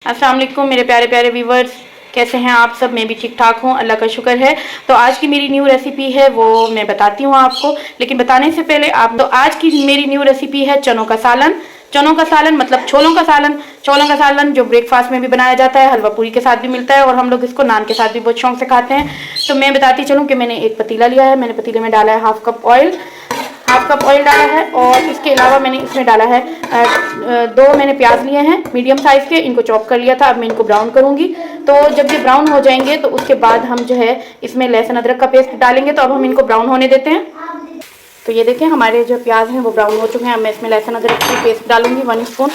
अस्सलाम वालेकुम मेरे प्यारे प्यारे व्यूवर्स, कैसे हैं आप सब। मैं भी ठीक ठाक हूँ, अल्लाह का शुक्र है। तो आज की मेरी न्यू रेसिपी है वो मैं बताती हूँ आपको, लेकिन बताने से पहले आप तो आज की मेरी न्यू रेसिपी है चनों का सालन। चनों का सालन मतलब छोलों का सालन। छोलों का सालन जो ब्रेकफास्ट में भी बनाया जाता है, हलवा पूरी के साथ भी मिलता है और हम लोग इसको नान के साथ भी बहुत शौक से खाते हैं। तो मैं बताती चलूँ कि मैंने एक पतीला लिया है, मैंने पतीले में डाला है हाफ कप ऑयल डाला है और इसके अलावा मैंने इसमें डाला है दो मैंने प्याज लिए हैं मीडियम साइज़ के, इनको चॉप कर लिया था। अब मैं इनको ब्राउन करूंगी। तो जब ये ब्राउन हो जाएंगे तो उसके बाद हम जो है इसमें लहसुन अदरक का पेस्ट डालेंगे। तो अब हम इनको ब्राउन होने देते हैं। तो ये देखें हमारे जो प्याज हैं वो ब्राउन हो चुके हैं। अब मैं इसमें लहसुन अदरक की पेस्ट डालूंगी 1 स्पून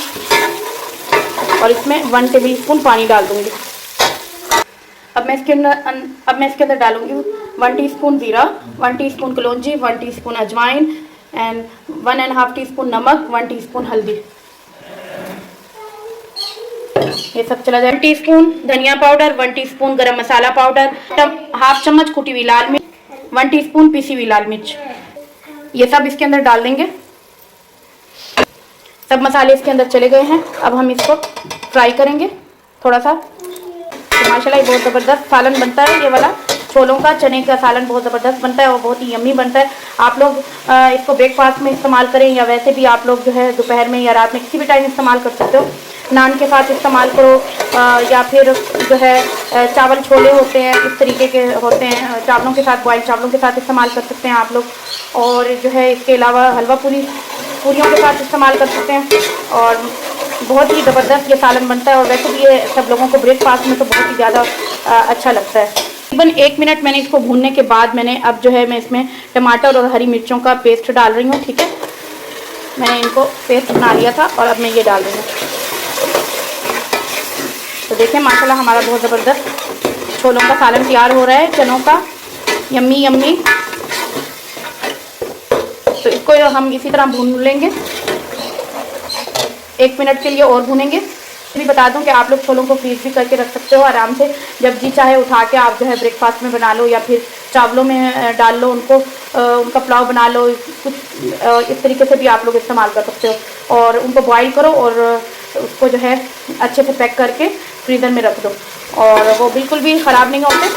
और इसमें 1 टेबल स्पून पानी डाल दूंगी। अब मैं इसके अंदर डालूंगी 1 टीस्पून ज़ीरा, 1 टीस्पून कलौंजी, 1 टीस्पून अजवाइन एंड 1.5 टीस्पून नमक, 1 टीस्पून हल्दी। ये सब चला जाए। 1 टीस्पून धनिया पाउडर, 1 टीस्पून गरम मसाला पाउडर, हाफ चम्मच कुटी हुई लाल मिर्च, 1 टीस्पून पिसी हुई लाल मिर्च। ये सब इसके अंदर डाल देंगे। सब मसाले इसके अंदर चले गए हैं। अब हम इसको फ्राई करेंगे थोड़ा सा। तो माशाल्लाह ये बहुत ज़बरदस्त सालन बनता है। ये वाला छोलों का चने का सालन बहुत ज़बरदस्त बनता है और बहुत ही यम्मी बनता है। आप लोग इसको ब्रेकफास्ट में इस्तेमाल करें या वैसे भी आप लोग जो है दोपहर में या रात में किसी भी टाइम इस्तेमाल कर सकते हो। नान के साथ इस्तेमाल करो या फिर जो है चावल छोले होते हैं इस तरीके के होते हैं, चावलों के साथ बॉइल्ड चावलों के साथ इस्तेमाल कर सकते हैं आप लोग। और जो है इसके अलावा हलवा पूरियों के साथ इस्तेमाल कर सकते हैं और बहुत ही ज़बरदस्त ये सालन बनता है। और वैसे भी ये सब लोगों को ब्रेकफास्ट में तो बहुत ही ज़्यादा अच्छा लगता है। तकरीबन 1 मिनट मैंने इसको भूनने के बाद मैंने अब जो है मैं इसमें टमाटर और हरी मिर्चों का पेस्ट डाल रही हूँ। ठीक है, मैंने इनको पेस्ट बना लिया था और अब मैं ये डाल रही हूँ। तो देखें माशाल्लाह हमारा बहुत ज़बरदस्त छोलों का सालन तैयार हो रहा है, चनों का यम्मी यम्मी। तो इसको हम इसी तरह भून लेंगे, 1 मिनट के लिए और भूनेंगे। भी बता दूं कि आप लोग छोलों को फ्रीज भी करके रख सकते हो आराम से, जब जी चाहे उठा के आप जो है ब्रेकफास्ट में बना लो या फिर चावलों में डाल लो उनको, उनका पुलाव बना लो। कुछ इस तरीके से भी आप लोग इस्तेमाल कर सकते हो। और उनको बॉईल करो और उसको जो है अच्छे से पैक करके फ्रीज़र में रख दो और वो बिल्कुल भी ख़राब नहीं होते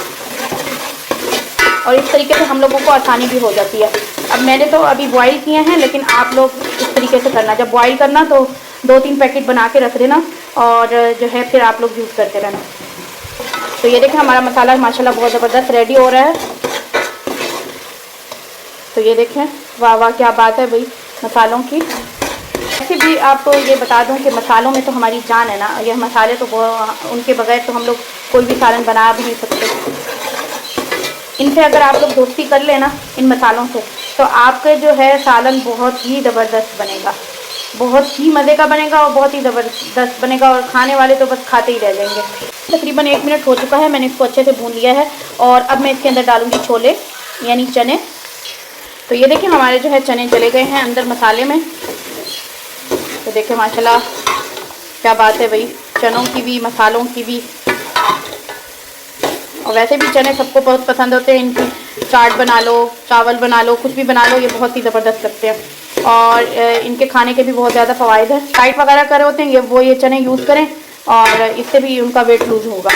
और इस तरीके से हम लोगों को आसानी भी हो जाती है। अब मैंने तो अभी बॉईल किए हैं, लेकिन आप लोग इस तरीके से करना, जब बॉईल करना तो 2-3 पैकेट बना के रख देना और जो है फिर आप लोग यूज़ करते रहना। तो ये देखें हमारा मसाला माशाल्लाह बहुत ज़बरदस्त रेडी हो रहा है। तो ये देखें, वाह वाह क्या बात है भाई मसालों की। ऐसे भी आपको ये बता दूं कि मसालों में तो हमारी जान है ना। ये मसाले तो उनके बगैर तो हम लोग कोई भी सालन बना भी नहीं सकते। इनसे अगर आप लोग दोस्ती कर लेना इन मसालों से, तो आपके जो है सालन बहुत ही ज़बरदस्त बनेगा, बहुत ही मज़े का बनेगा और बहुत ही ज़बरदस्त बनेगा और खाने वाले तो बस खाते ही रह जाएंगे। तकरीबन 1 मिनट हो चुका है, मैंने इसको अच्छे से भून लिया है और अब मैं इसके अंदर डालूँगी छोले यानी चने। तो ये देखिए हमारे जो है चने चले गए हैं अंदर मसाले में। तो देखिए माशाल्लाह क्या बात है भाई, चनों की भी मसालों की भी। और वैसे भी चने सबको बहुत पसंद होते हैं। इनकी चाट बना लो, चावल बना लो, कुछ भी बना लो, ये बहुत ही ज़बरदस्त लगते हैं और इनके खाने के भी बहुत ज़्यादा फ़वाइद है। डाइट वगैरह कर रहे होते हैं ये चने यूज़ करें और इससे भी उनका वेट लूज़ होगा।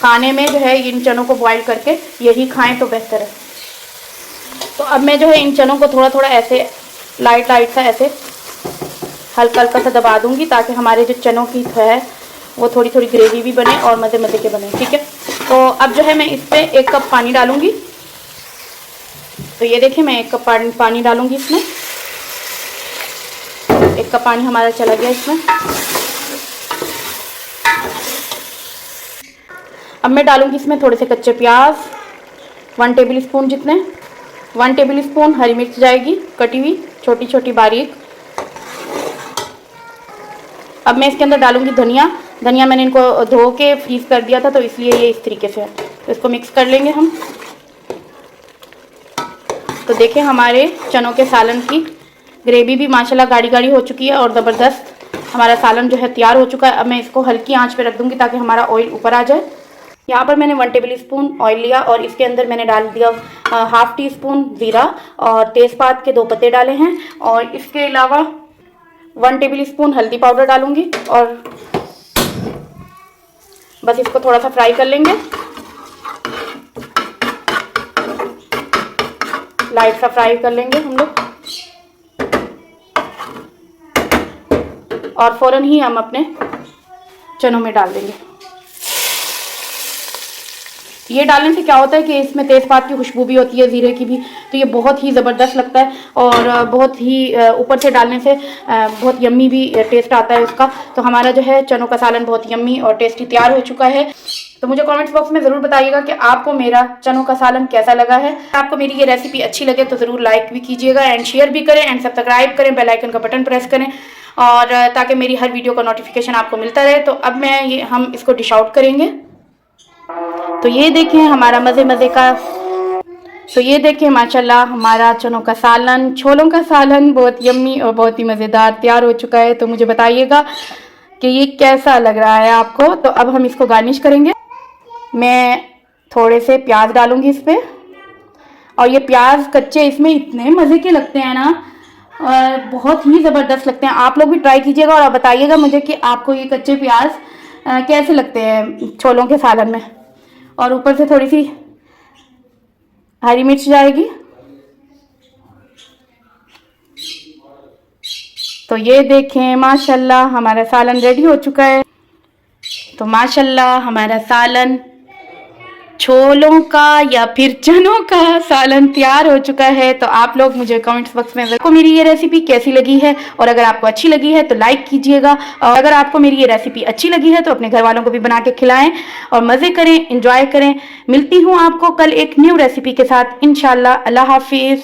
खाने में जो है इन चनों को बॉईल करके यही खाएं तो बेहतर है। तो अब मैं जो है इन चनों को थोड़ा थोड़ा ऐसे लाइट सा ऐसे हल्का हल्का सा दबा दूँगी, ताकि हमारे जो चनों की है वो थोड़ी थोड़ी ग्रेवी भी बने और मज़े मज़े के बने। ठीक है, तो अब जो है मैं इस पर 1 कप पानी डालूँगी। तो ये देखिए मैं 1 कप पानी डालूँगी इसमें। 1 कप पानी हमारा चला गया इसमें। अब मैं डालूँगी इसमें थोड़े से कच्चे प्याज 1 टेबल स्पून जितने, 1 टेबल स्पून हरी मिर्च जाएगी कटी हुई छोटी छोटी बारीक। अब मैं इसके अंदर डालूँगी धनिया मैंने इनको धो के फ्रीज़ कर दिया था तो इसलिए ये इस तरीके से है। तो इसको मिक्स कर लेंगे हम। तो देखें हमारे चनों के सालन की ग्रेवी भी माशाल्लाह गाढ़ी गाढ़ी हो चुकी है और ज़बरदस्त हमारा सालन जो है तैयार हो चुका है। अब मैं इसको हल्की आंच पे रख दूँगी ताकि हमारा ऑयल ऊपर आ जाए। यहाँ पर मैंने 1 टेबल स्पून ऑयल लिया और इसके अंदर मैंने डाल दिया हाफ टी स्पून ज़ीरा और तेज़पात के 2 पत्ते डाले हैं और इसके अलावा 1 टेबल स्पून हल्दी पाउडर डालूँगी और बस इसको थोड़ा सा फ्राई कर लेंगे, लाइट सा फ्राई कर लेंगे हम लोग, और फ़ौरन ही हम अपने चनों में डाल देंगे। ये डालने से क्या होता है कि इसमें तेज़पात की खुशबू भी होती है, ज़ीरे की भी, तो ये बहुत ही ज़बरदस्त लगता है। और बहुत ही ऊपर से डालने से बहुत यम्मी भी टेस्ट आता है उसका। तो हमारा जो है चनों का सालन बहुत यम्मी और टेस्टी तैयार हो चुका है। तो मुझे कमेंट्स बॉक्स में ज़रूर बताइएगा कि आपको मेरा चनों का सालन कैसा लगा है। आपको मेरी ये रेसिपी अच्छी लगे तो ज़रूर लाइक भी कीजिएगा एंड शेयर भी करें एंड सब्सक्राइब करें, बेल आइकन का बटन प्रेस करें, और ताकि मेरी हर वीडियो का नोटिफिकेशन आपको मिलता रहे। तो अब हम इसको डिश आउट करेंगे। तो ये देखें हमारा मज़े का, तो ये देखें माशाल्लाह हमारा चनों का सालन, छोलों का सालन बहुत यम्मी और बहुत ही मज़ेदार तैयार हो चुका है। तो मुझे बताइएगा कि ये कैसा लग रहा है आपको। तो अब हम इसको गार्निश करेंगे। मैं थोड़े से प्याज डालूंगी इस पर, और ये प्याज कच्चे इसमें इतने मज़े के लगते हैं ना, बहुत ही ज़बरदस्त लगते हैं। आप लोग भी ट्राई कीजिएगा और बताइएगा मुझे कि आपको ये कच्चे प्याज कैसे लगते हैं छोलों के सालन में। और ऊपर से थोड़ी सी हरी मिर्च जाएगी। तो ये देखें माशाल्लाह हमारा सालन रेडी हो चुका है। तो माशाल्लाह हमारा सालन, छोलों का या फिर चनों का सालन तैयार हो चुका है। तो आप लोग मुझे कमेंट्स बॉक्स में आपको मेरी ये रेसिपी कैसी लगी है, और अगर आपको अच्छी लगी है तो लाइक कीजिएगा, और अगर आपको मेरी ये रेसिपी अच्छी लगी है तो अपने घर वालों को भी बना के खिलाएं और मज़े करें, इंजॉय करें। मिलती हूँ आपको कल एक न्यू रेसिपी के साथ इंशाल्लाह। अल्लाह हाफिज़।